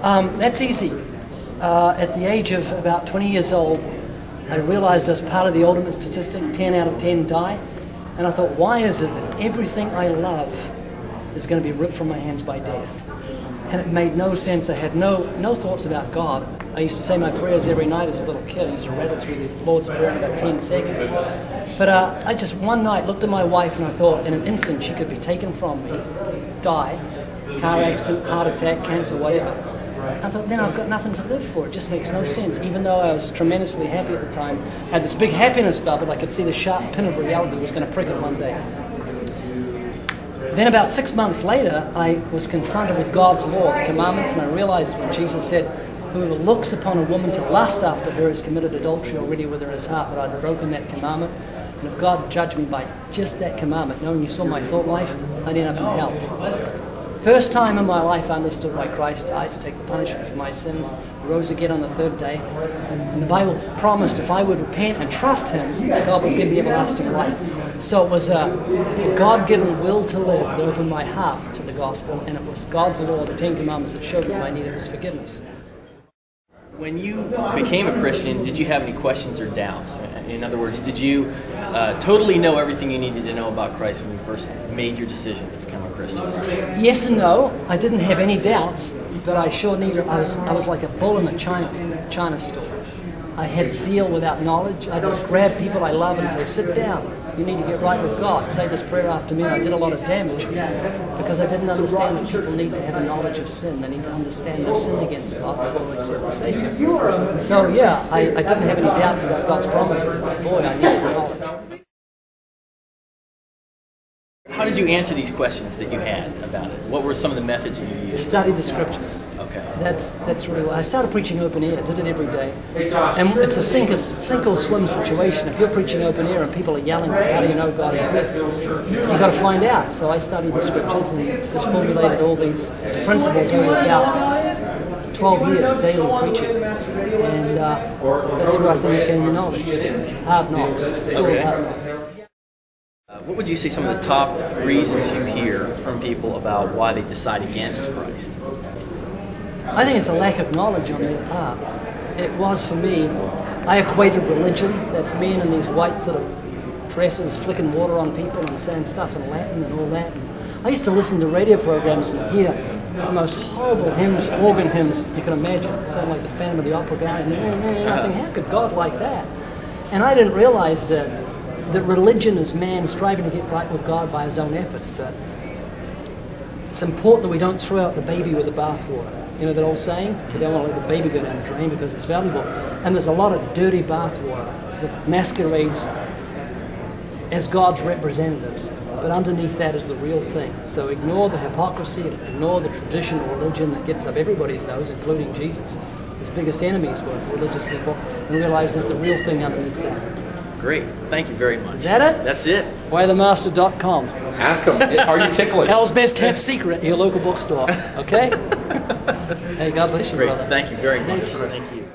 That's easy. At the age of about 20 years old, I realized as part of the ultimate statistic, 10 out of 10 die. And I thought, why is it that everything I love is going to be ripped from my hands by death? And it made no sense. I had no thoughts about God. I used to say my prayers every night as a little kid. I used to rattle through the Lord's Prayer in about 10 seconds. But I just one night looked at my wife and I thought, in an instant, she could be taken from me, die, car accident, heart attack, cancer, whatever. I thought, then I've got nothing to live for. It just makes no sense. Even though I was tremendously happy at the time, I had this big happiness bubble, I could see the sharp pin of reality was going to prick it one day. Then about 6 months later, I was confronted with God's law, the commandments, and I realized when Jesus said, whoever looks upon a woman to lust after her has committed adultery already with her in his heart, that I'd broken that commandment. And if God judged me by just that commandment, knowing he saw my thought life, I'd end up in hell. First time in my life I understood why Christ died, to take the punishment for my sins, rose again on the third day. And the Bible promised if I would repent and trust him, God would give me everlasting life. So it was a God-given will to live that opened my heart to the gospel, and it was God's law, the 10 Commandments, that showed me I needed his forgiveness. When you became a Christian, did you have any questions or doubts? In other words, did you totally know everything you needed to know about Christ when you first made your decision to become a Christian? Yes and no. I didn't have any doubts, but I sure needed. I was like a bull in a China store. I had zeal without knowledge. I just grabbed people I love and say, sit down. You need to get right with God. Say this prayer after me. And I did a lot of damage because I didn't understand that people need to have a knowledge of sin. They need to understand they've sinned against God before they accept the Savior. And so, yeah, I didn't have any doubts about God's promises, but boy, I needed knowledge. How did you answer these questions that you had about it? What were some of the methods that you used? Study the scriptures. Okay. That's really what I started preaching open air. Did it every day, and it's a sink or swim situation. If you're preaching open air and people are yelling, "How do you know God exists?" You've got to find out. So I studied the scriptures and just formulated all these principles over about 12 years daily preaching, and that's where I think I gained the knowledge. Just hard knocks, school of hard knocks. What would you say some of the top reasons you hear from people about why they decide against Christ? I think it's a lack of knowledge on their part. It was for me. I equated religion, that's men in these white sort of dresses flicking water on people and saying stuff in Latin and all that. And I used to listen to radio programs and hear the most horrible hymns, organ hymns you can imagine, sound like the Phantom of the Opera guy. And I think, how could God like that? And I didn't realize that religion is man striving to get right with God by his own efforts, but it's important that we don't throw out the baby with the bathwater. You know that old saying? We don't want to let the baby go down the drain because it's valuable. And there's a lot of dirty bathwater that masquerades as God's representatives, but underneath that is the real thing. So ignore the hypocrisy, ignore the traditional religion that gets up everybody's nose, including Jesus. His biggest enemies were religious people, and realize there's the real thing underneath that. Great. Thank you very much. Is that it? That's it. WhyTheMaster.com. Ask him, are you ticklish? Hell's best kept secret at your local bookstore. Okay? Hey, God bless you, Great. brother. Thank you very much. Thanks. Thank you.